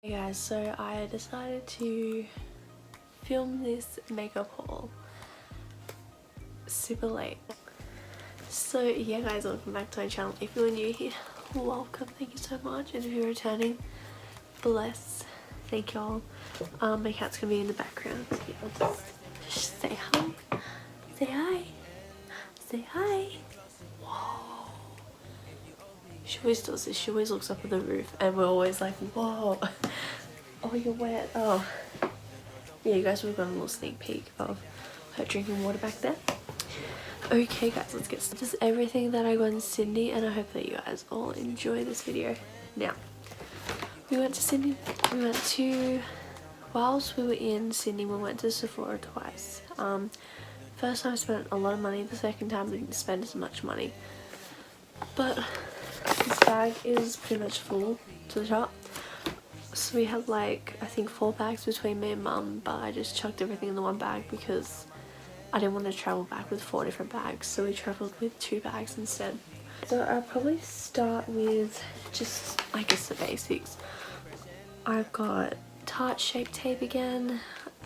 Hey guys, so I decided to film this makeup haul super late. So yeah guys, welcome back to my channel. If you're new here, welcome, thank you so much, and if you're returning, bless, thank y'all. My cat's gonna be in the background, so yeah, I'll just say hi, say hi, say hi. Whoa. She always does this, she always looks up at the roof and we're always like, whoa. Oh, you're wet. Oh. Yeah, you guys, we've got a little sneak peek of her drinking water back there. Okay guys, let's get started. This is everything that I got in Sydney and I hope that you guys all enjoy this video. Now, we went to Sydney, whilst we were in Sydney, we went to Sephora twice. First time I spent a lot of money, the second time I didn't spend as much money. But this bag is pretty much full to the top. So we had like, I think 4 bags between me and mum, but I just chucked everything in the one bag because I didn't want to travel back with 4 different bags, so we travelled with 2 bags instead. So I'll probably start with just, I guess, the basics. I've got Tarte Shape Tape again.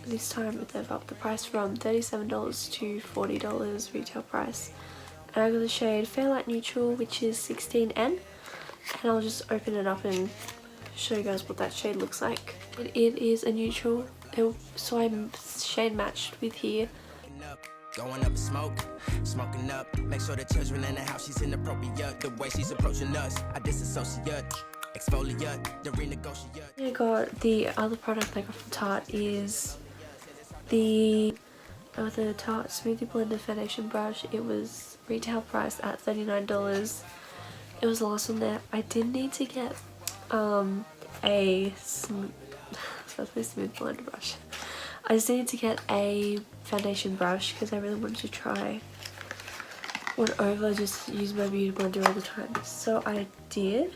This time they've upped the price from $37 to $40 retail price. And I got the shade Fairlight Neutral, which is 16N. And I'll just open it up and show you guys what that shade looks like. It is a neutral, so I'm shade matched with here. Going up smoke, smoking up. Make sure the children in the house, she's inappropriate. The way she's approaching us, I disassociate, exfoliate, the renegotiate. I got the other product I got from Tarte is the Tarte Smoothie Blender Foundation Brush. It was retail price at $39. It was the last one there. I did need to get a smooth blender brush. I just needed to get a foundation brush because I really wanted to try one over, just use my beauty blender all the time. So I did,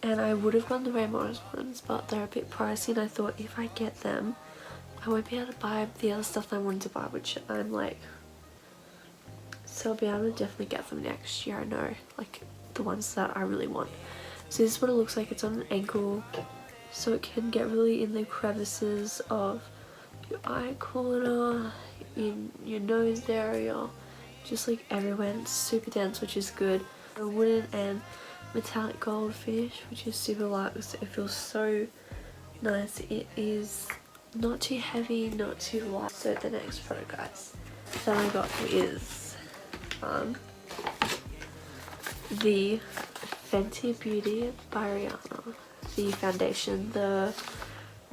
and I would have gone the Ray Morris ones, but they're a bit pricey, and I thought if I get them I won't be able to buy the other stuff I wanted to buy, which I'm like, so I'll be able to definitely get them next year. I know, like the ones that I really want. So this is what it looks like. It's on an ankle, so it can get really in the crevices of your eye corner, in your nose area, just like everywhere. And it's super dense, which is good. A wooden and metallic gold finish, which is super luxe. It feels so nice. It is not too heavy, not too light. So the next product, guys, that I got is the Fenty Beauty by Rihanna, the foundation, the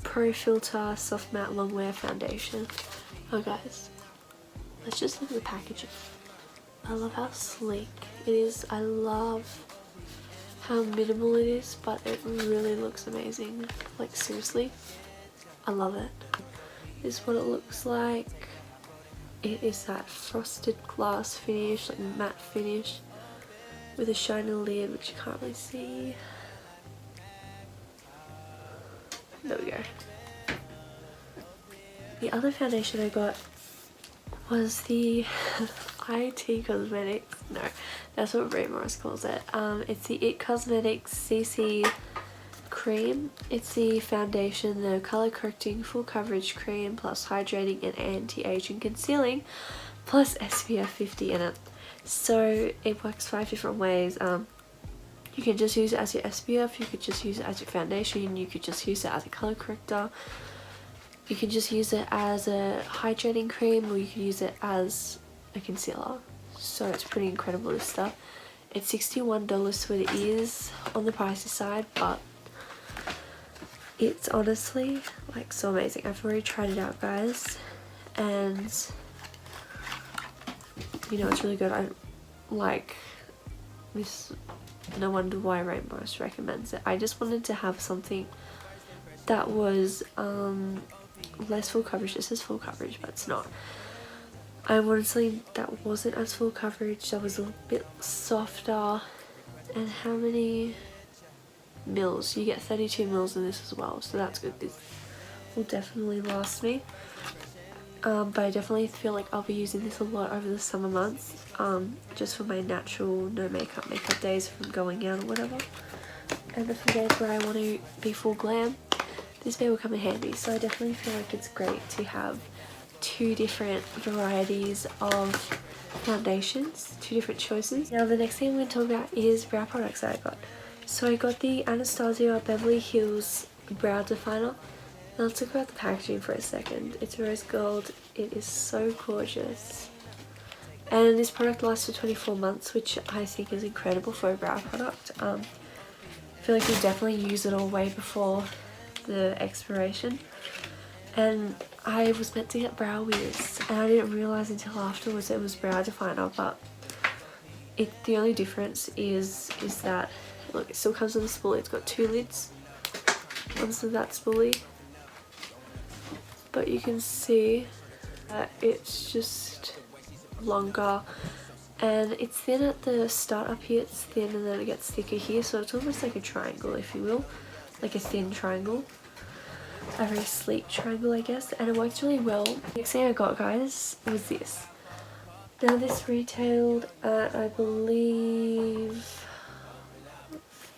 Pro Filter Soft Matte Longwear Foundation. Oh guys, let's just look at the packaging. I love how sleek it is. I love how minimal it is, but it really looks amazing. Like seriously, I love it. This is what it looks like. It is that frosted glass finish, like matte finish, with a shiny lid which you can't really see. There we go. The other foundation I got was the IT Cosmetics. No, that's what Ray Morris calls it. It's the IT Cosmetics CC cream. It's the foundation, the color correcting full coverage cream, plus hydrating and anti-aging concealing, plus SPF 50 in it. So it works 5 different ways. You can just use it as your SPF, you could just use it as your foundation, you could just use it as a color corrector, you can just use it as a hydrating cream, or you can use it as a concealer. So it's pretty incredible, this stuff. It's $61, so it is on the pricey side, but it's honestly like so amazing. I've already tried it out, guys, and you know, it's really good. I like this. No wonder why Ray Morris recommends it. I just wanted to have something that was less full coverage. This is full coverage, but it's not. I wanted something that wasn't as full coverage, that was a bit softer. And how many mils? You get 32 mils in this as well, so that's good. This will definitely last me. But I definitely feel like I'll be using this a lot over the summer months, just for my natural no makeup days from going out or whatever, and for days where I want to be full glam. this may will come in handy. So I definitely feel like it's great to have two different varieties of foundations, two different choices. Now the next thing I'm going to talk about is brow products that I got. So I got the Anastasia Beverly Hills Brow Definer. Now let's talk about the packaging for a second. It's rose gold. It is so gorgeous. And this product lasts for 24 months, which I think is incredible for a brow product. I feel like you definitely use it all way before the expiration. And I was meant to get brow wiz, and I didn't realise until afterwards it was brow definer, but the only difference is that, look, it still comes with a spoolie. It's got two lids. One's with that spoolie. But you can see that it's just longer, and it's thin at the start up here, it's thin, and then it gets thicker here, so it's almost like a triangle, if you will, like a thin triangle, a very sleek triangle, I guess, and it works really well. The next thing I got, guys, was this. Now this retailed at, I believe,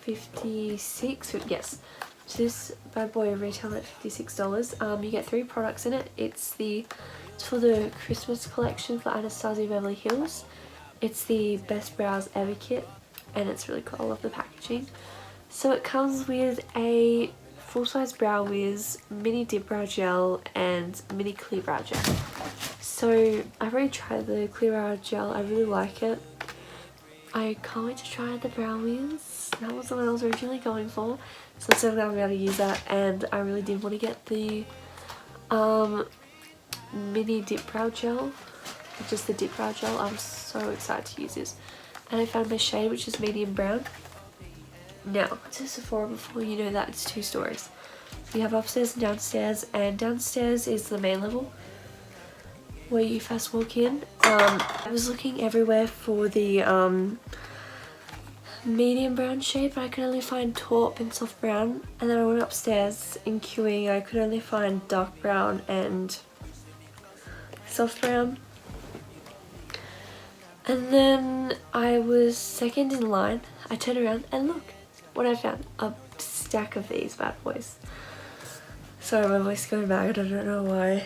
56, yes. So this bad boy retailed at $56. You get 3 products in it. It's for the Christmas collection for Anastasia Beverly Hills. It's the Best Brows Ever kit, and it's really cool. I love the packaging. So it comes with a full-size brow wiz, mini dip brow gel, and mini clear brow gel. So I've already tried the clear brow gel. I really like it. I can't wait to try the brow wiz. That was the one I was originally going for, so I'm so glad I'm able to use that. And I really did want to get the mini dip brow gel, just the dip brow gel. I'm so excited to use this, and I found my shade, which is medium brown. Now to Sephora, before you know that it's 2 stories. You have upstairs and downstairs is the main level where you first walk in. I was looking everywhere for the medium brown shade, but I could only find taupe and soft brown, and then I went upstairs in queuing. I could only find dark brown and soft brown, and then I was second in line. I turned around and look what I found, a stack of these bad boys. Sorry, my voice is going back, I don't know why.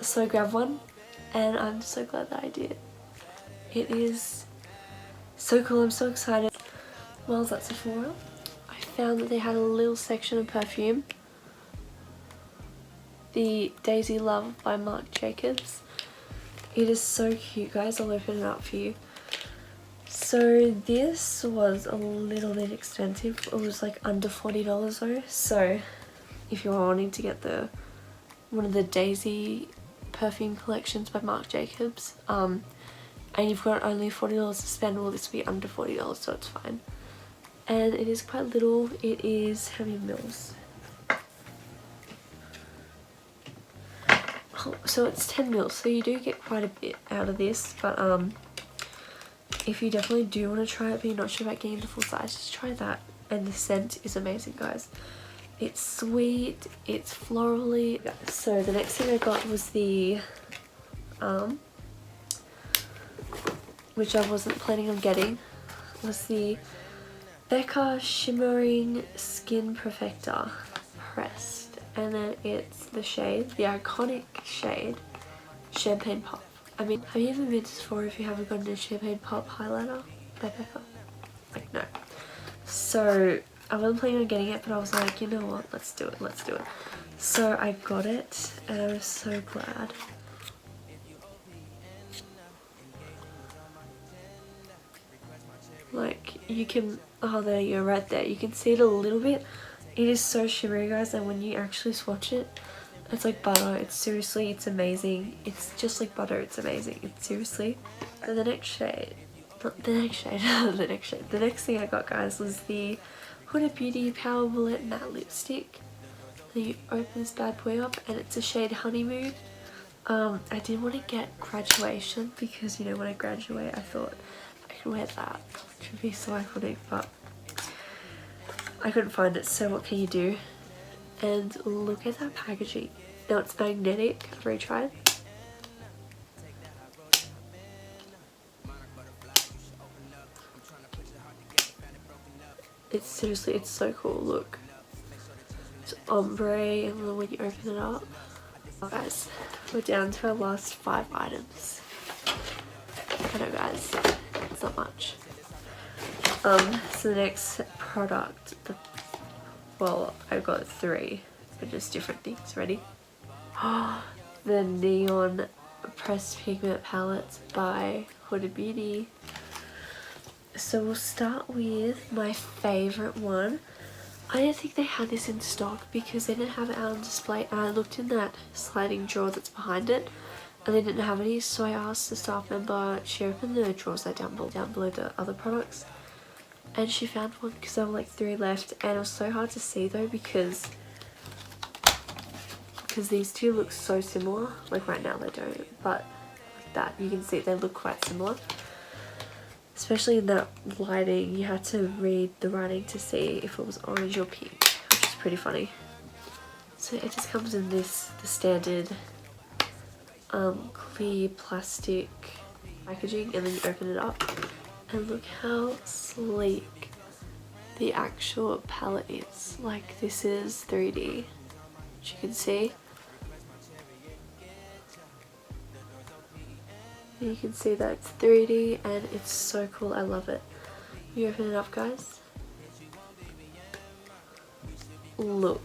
So I grabbed one, and I'm so glad that I did. It is so cool. I'm so excited. While I was at Sephora, I found that they had a little section of perfume. The Daisy Love by Marc Jacobs. It is so cute, guys. I'll open it up for you. So this was a little bit expensive. It was like under $40 though. So if you're wanting to get one of the Daisy perfume collections by Marc Jacobs, and you've got only $40 to spend, well, this will be under $40, so it's fine. And it is quite little. It is how many mils? Oh, so it's 10 mils, so you do get quite a bit out of this, but if you definitely do want to try it but you're not sure about getting the full size, just try that. And the scent is amazing, guys. It's sweet, it's florally. So the next thing I got was the which I wasn't planning on getting, was the Becca Shimmering Skin Perfector Pressed, and then it's the shade, the iconic shade Champagne Pop. I mean, have you ever been to Sephora if you haven't gotten a Champagne Pop highlighter by Becca? Like, no. So I wasn't planning on getting it, but I was like, you know what, let's do it, let's do it. So I got it, and I was so glad. Like, you can, oh, there you go, right there. You can see it a little bit. It is so shimmery, guys, and when you actually swatch it, it's like butter. It's seriously, it's amazing. It's just like butter, it's amazing. It's seriously. And the next shade, the next thing I got, guys, was the Huda Beauty Power Bullet Matte Lipstick. Then you open this bad boy up, and it's a shade Honeymoon. I did want to get Graduation, because, you know, when I graduate, I thought I could wear that, which would be so iconic, but I couldn't find it, so what can you do? And look at that packaging. Now it's magnetic. I've already tried. It's seriously, it's so cool. Look. It's ombre, and then when you open it up, oh guys, we're down to our last 5 items. I know guys, it's not much. So the next product, well, I've got 3, but just different things. Ready? The Neon Pressed Pigment Palettes by Huda Beauty. So we'll start with my favourite one. I didn't think they had this in stock because they didn't have it out on display, and I looked in that sliding drawer that's behind it and they didn't have any, so I asked the staff member, she opened the drawers that down below the other products, and she found one because there were like 3 left, and it was so hard to see though because these two look so similar. Like right now they don't, but like that you can see they look quite similar. Especially in that lighting, you had to read the writing to see if it was orange or pink, which is pretty funny. So it just comes in this, the standard clear plastic packaging, and then you open it up and look how sleek the actual palette is. Like this is 3D, which you can see. You can see that it's 3D and it's so cool. I love it. You open it up guys. Look.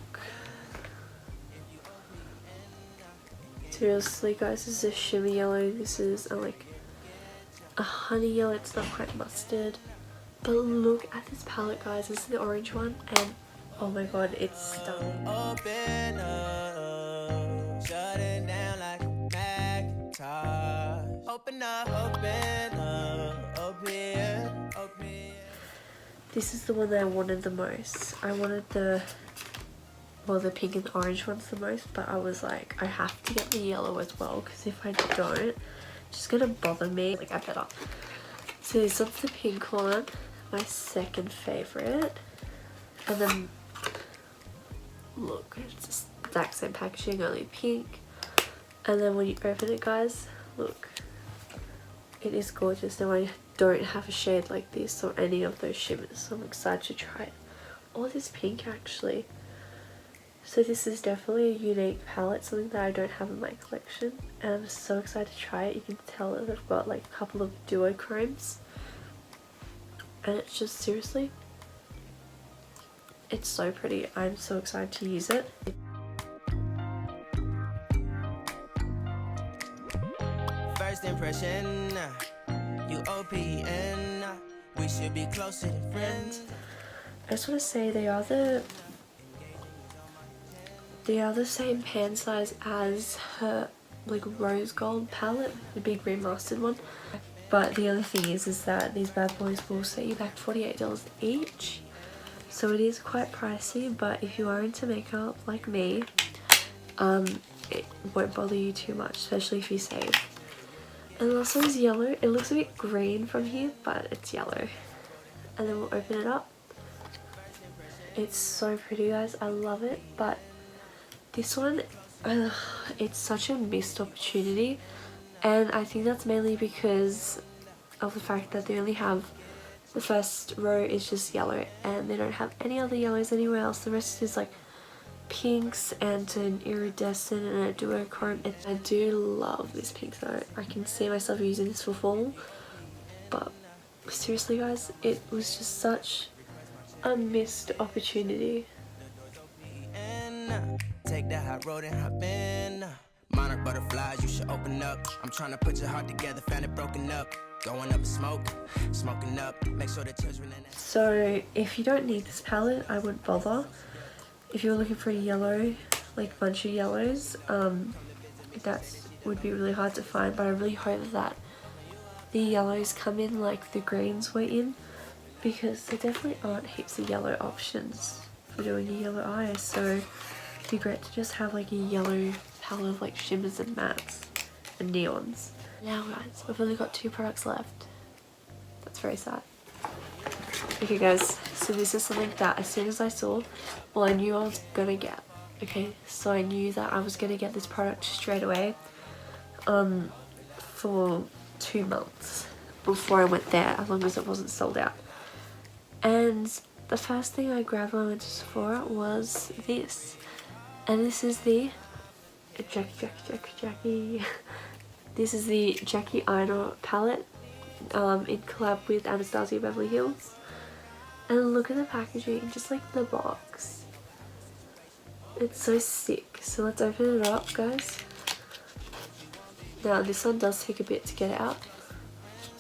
Seriously guys, this is a shimmy yellow. This is like a honey yellow. It's not quite mustard. But look at this palette guys. This is the orange one and oh my god, it's stunning. Open up, shut it down like a Macintosh. Open up, up here, up here. This is the one that I wanted the most. I wanted the pink and the orange ones the most, but I was like, I have to get the yellow as well because if I don't, it's just gonna bother me. Like I better. So this one's the pink one, my second favorite, and then look, it's just the exact same packaging, only pink. And then when you open it guys, look, it is gorgeous. Now I don't have a shade like this or any of those shimmers, so I'm excited to try it. Oh, this pink actually. So this is definitely a unique palette, something that I don't have in my collection, and I'm so excited to try it. You can tell that I've got like a couple of duochromes, and it's just seriously, it's so pretty. I'm so excited to use it. First impression, you OPN, we should be closer than friends. I just want to say they are the same pan size as her like rose gold palette, the big remastered one. But the other thing is that these bad boys will set you back $48 each. So it is quite pricey, but if you are into makeup like me, it won't bother you too much, especially if you save. And the last one is yellow. It looks a bit green from here, but it's yellow. And then we'll open it up. It's so pretty guys, I love it, but this one, it's such a missed opportunity, and I think that's mainly because of the fact that they only have, the first row is just yellow and they don't have any other yellows anywhere else. The rest is like pinks and an iridescent and a duochrome. And I do love this pink though. I can see myself using this for fall, but seriously guys, it was just such a missed opportunity. Take that hot road and hop in. Monarch butterflies, you should open up. I'm trying to put your heart together, found it broken up. Going up in smoke, smoking up. Make sure the children in. So if you don't need this palette, I wouldn't bother. If you're looking for a yellow, like bunch of yellows, that would be really hard to find. But I really hope that the yellows come in like the greens were in, because there definitely aren't heaps of yellow options for doing a yellow eye. So it'd be great to just have like a yellow palette of like shimmers and mattes and neons. Now guys, we've only got 2 products left. That's very sad. Okay guys, so this is something that as soon as I saw, well, I knew I was gonna get. Okay, so I knew that I was gonna get this product straight away for 2 months before I went there, as long as it wasn't sold out. And the first thing I grabbed when I went to Sephora was this. And this is the Jackie. This is the Jackie Aina palette in collab with Anastasia Beverly Hills. And look at the packaging, just like the box. It's so sick. So let's open it up, guys. Now this one does take a bit to get out,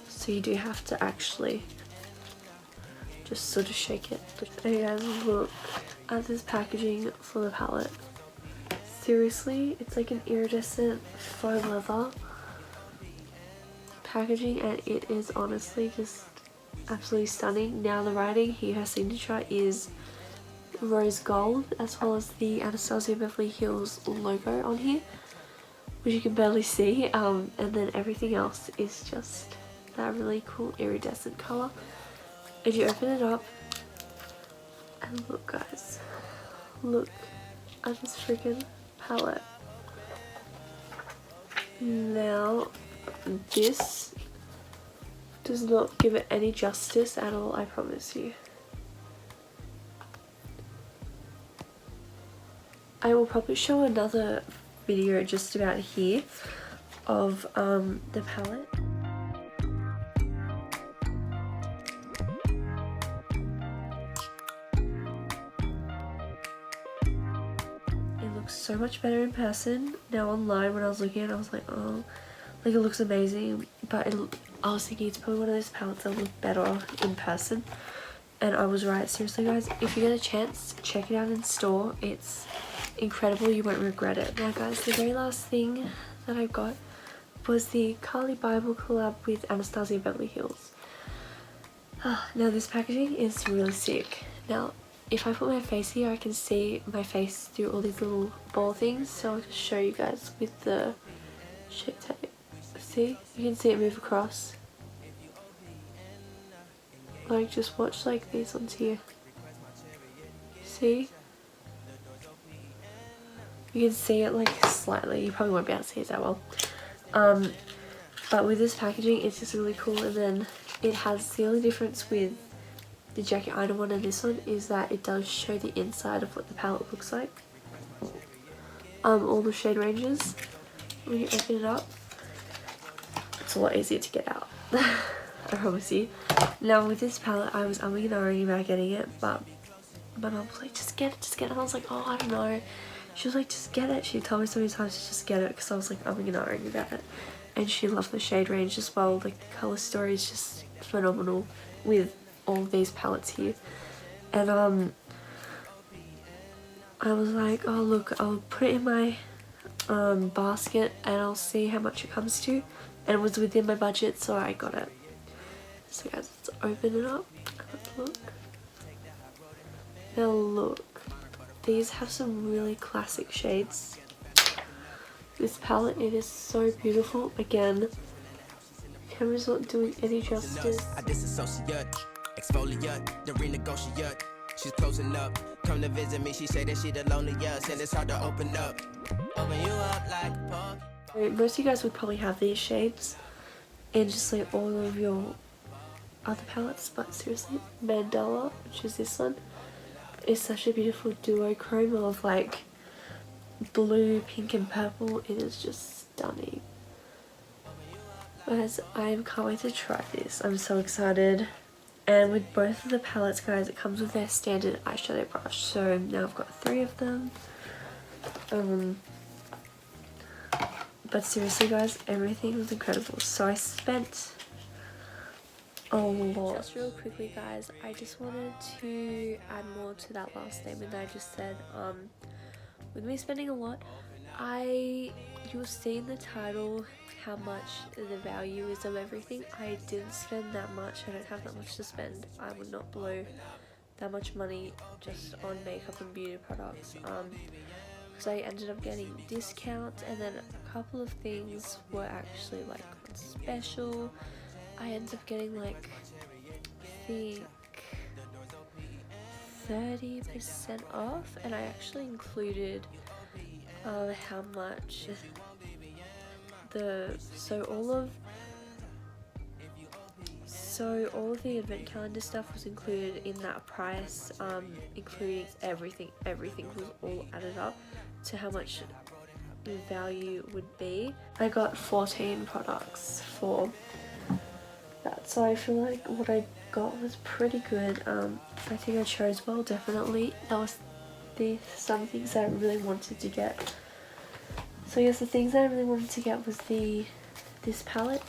so you do have to actually just sort of shake it. Hey guys, look at this packaging for the palette. Seriously, it's like an iridescent faux leather packaging, and it is honestly just absolutely stunning. Now the writing here, her signature is rose gold, as well as the Anastasia Beverly Hills logo on here, which you can barely see, and then everything else is just that really cool iridescent colour. And you open it up, and look guys, look at this freaking palette. Now this does not give it any justice at all, I promise you. I will probably show another video just about here of the palette. It looks so much better in person. Now online when I was looking at it, I was like, oh, like it looks amazing, but I was thinking it's probably one of those palettes that look better in person. And I was right. Seriously guys, if you get a chance, check it out in store. It's incredible, you won't regret it. Now guys, the very last thing that I got was the Carly Bible collab with Anastasia Beverly Hills. Now this packaging is really sick. Now if I put my face here, I can see my face through all these little ball things, so I'll just show you guys with the shape tape. See, you can see it move across. Like just watch like these ones here. See? You can see it like slightly, you probably won't be able to see it that well. But with this packaging, it's just really cool. And then it has, the only difference with the Jackie Aina one and this one is that it does show the inside of what the palette looks like. All the shade ranges, when you open it up, it's a lot easier to get out. I promise you. Now with this palette, I was umming and ahhing about getting it, but my mum was like, just get it, just get it. And I was like, oh, I don't know. She was like, just get it. She told me so many times to just get it because I was like umming and ahhing about it. And she loved the shade range as well. Like the colour story is just phenomenal with all of these palettes here. And I was like, oh look, I'll put it in my basket and I'll see how much it comes to. And it was within my budget, so I got it. So guys, let's open it up and let's look. Now look. These have some really classic shades. This palette, it is so beautiful. Again, camera's not doing any justice. I disassociate, exfoliate, the renegotiate. She's closing up, come to visit me. She say that she the loneliest, and it's hard to open up. Open you up like a pug. Most of you guys would probably have these shades in just like all of your other palettes, but seriously, Mandala, which is this one, is such a beautiful duochrome of like blue, pink and purple. It is just stunning. Guys, I can't wait to try this. I'm so excited. And with both of the palettes, guys, it comes with their standard eyeshadow brush. So now I've got 3 of them. But seriously guys, everything was incredible. So I spent a lot. Just real quickly guys, I just wanted to add more to that last statement that I just said. With me spending a lot, you'll see in the title how much the value is of everything. I didn't spend that much. I don't have that much to spend. I would not blow that much money just on makeup and beauty products. Because I ended up getting discounts, and then a couple of things were actually like on special. I ended up getting like, I think 30% off, and I actually included how much So all of the advent calendar stuff was included in that price, including everything was all added up to how much the value would be. I got 14 products for that, so I feel like what I got was pretty good. I think I chose well, definitely. That was some things that I really wanted to get. So yes, the things that I really wanted to get was this palette,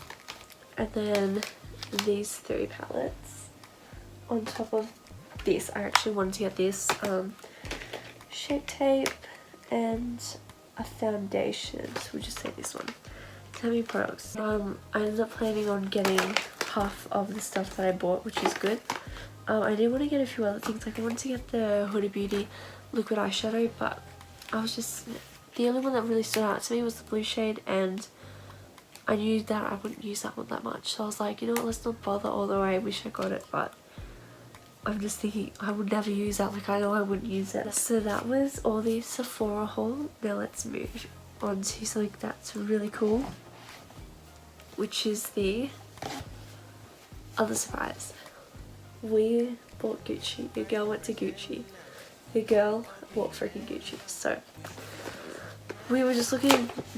and then these 3 palettes. On top of this, I actually wanted to get this Shape Tape and a foundation. So we'll just say this one. How many products? I ended up planning on getting half of the stuff that I bought, which is good. I did want to get a few other things. Like I wanted to get the Huda Beauty liquid eyeshadow, but I was just, the only one that really stood out to me was the blue shade, and I knew that I wouldn't use that one that much, so I was like, you know what, let's not bother all the way. I wish I got it, but I'm just thinking I would never use that. Like I know I wouldn't use it. So that was all the Sephora haul. Now let's move on to something that's really cool, which is the other surprise. We bought Gucci. Your girl went to Gucci. Your girl bought freaking Gucci. So we were just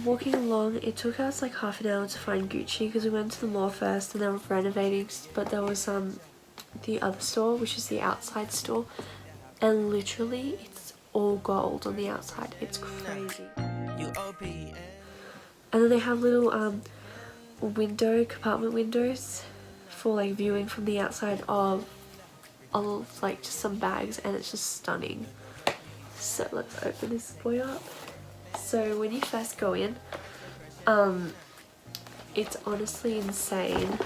walking along. It took us like half an hour to find Gucci because we went to the mall first and they were renovating, but there was the other store, which is the outside store, and literally it's all gold on the outside. It's crazy. And then they have little compartment windows for like viewing from the outside of like just some bags, and it's just stunning. So let's open this boy up. So when you first go in, it's honestly insane.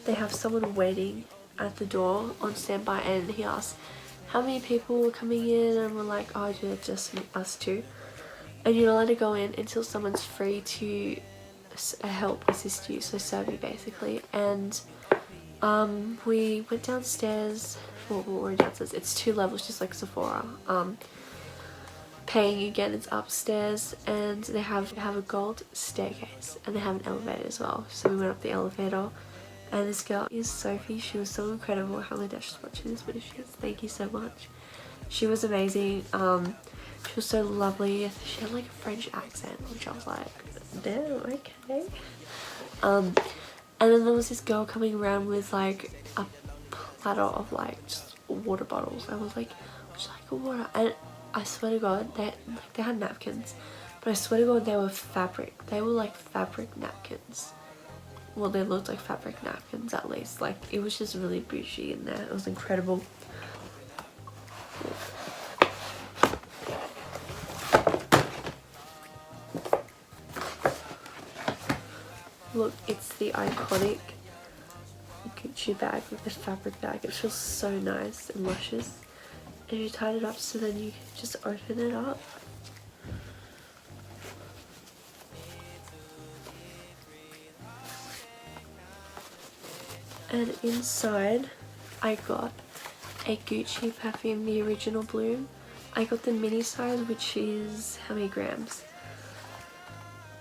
They have someone waiting at the door on standby, and he asks how many people were coming in, and we're like, oh yeah, just us two. And you're not allowed to go in until someone's free to help assist you, so serve you basically. And we went downstairs. Well, we're downstairs. It's 2 levels, just like Sephora. Paying again, it's upstairs, and they have a gold staircase, and they have an elevator as well. So we went up the elevator, and this girl is Sophie. She was so incredible. How my dash is watching this, but if she is, thank you so much. She was amazing. She was so lovely. She had like a French accent, which I was like, damn, okay. And then there was this girl coming around with like a platter of like just water bottles. I was like, would you like a water? And I swear to God, they had napkins, but I swear to God they were fabric. They were like fabric napkins. Well, they looked like fabric napkins at least. Like it was just really bougie in there. It was incredible. Look, it's the iconic Gucci bag with the fabric bag. It feels so nice and luscious. And you tied it up so then you can just open it up. And inside I got a Gucci perfume, the Original Bloom. I got the mini size, which is how many grams?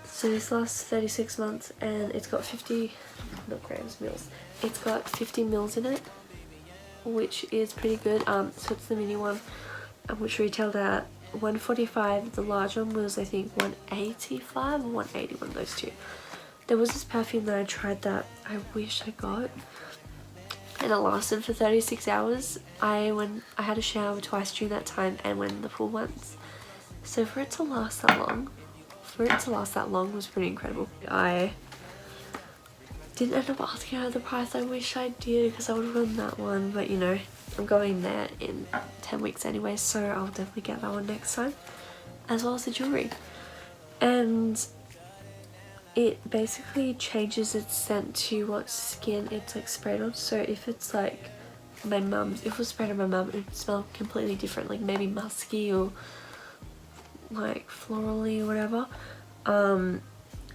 So this lasts 36 months, and it's got 50, not grams, mils. It's got 50 mils in it, which is pretty good. So it's the mini one, which retailed at $145. The large one was, I think, $185 or $180, one of those two. There was this perfume that I tried that I wish I got, and it lasted for 36 hours. I had a shower twice during that time and went in the pool once. So for it to last that long, was pretty incredible. I didn't end up asking her the price. I wish I did, because I would have gotten that one, but you know, I'm going there in 10 weeks anyway, so I'll definitely get that one next time, as well as the jewellery. And it basically changes its scent to what skin it's like sprayed on. So if it's like if it was sprayed on my mum, it would smell completely different, like maybe musky or like florally or whatever. And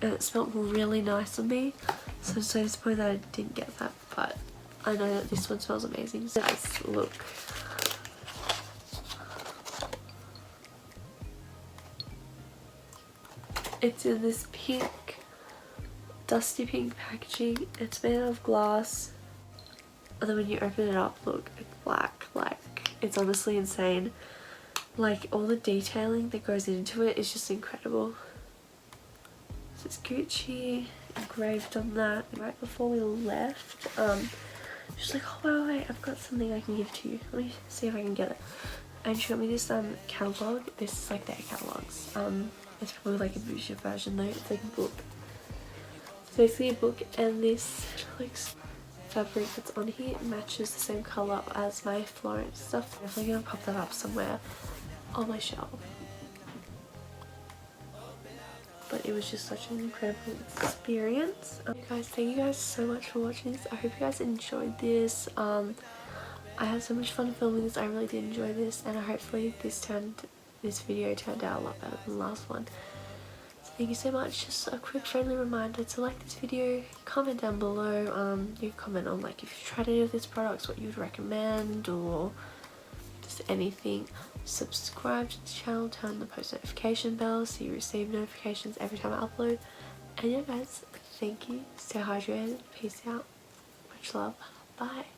it smelled really nice on me, so I'm so disappointed that I didn't get that, but I know that this one smells amazing. So let's look. It's in this pink dusty pink packaging. It's made out of glass. And then when you open it up, look, it's black. Like, it's honestly insane. Like, all the detailing that goes into it is just incredible. So it's Gucci engraved on that. Right before we left, she's like, oh wait, I've got something I can give to you. Let me see if I can get it. And she got me this catalogue. This is like their catalogues. It's probably like a bougie version though. It's like a book. It's basically a book, and this like fabric that's on here matches the same colour as my Florence stuff. I'm definitely gonna pop that up somewhere on my shelf. But it was just such an incredible experience. Guys, thank you guys so much for watching this. I hope you guys enjoyed this. I had so much fun filming this. I really did enjoy this, and hopefully this video turned out a lot better than the last one. So thank you so much. Just a quick friendly reminder to like this video, comment down below. You can comment on like if you've tried any of these products, what you would recommend, or just anything. Subscribe to the channel, turn on the post notification bell so you receive notifications every time I upload. And yeah guys, thank you, stay hydrated, peace out, much love, bye.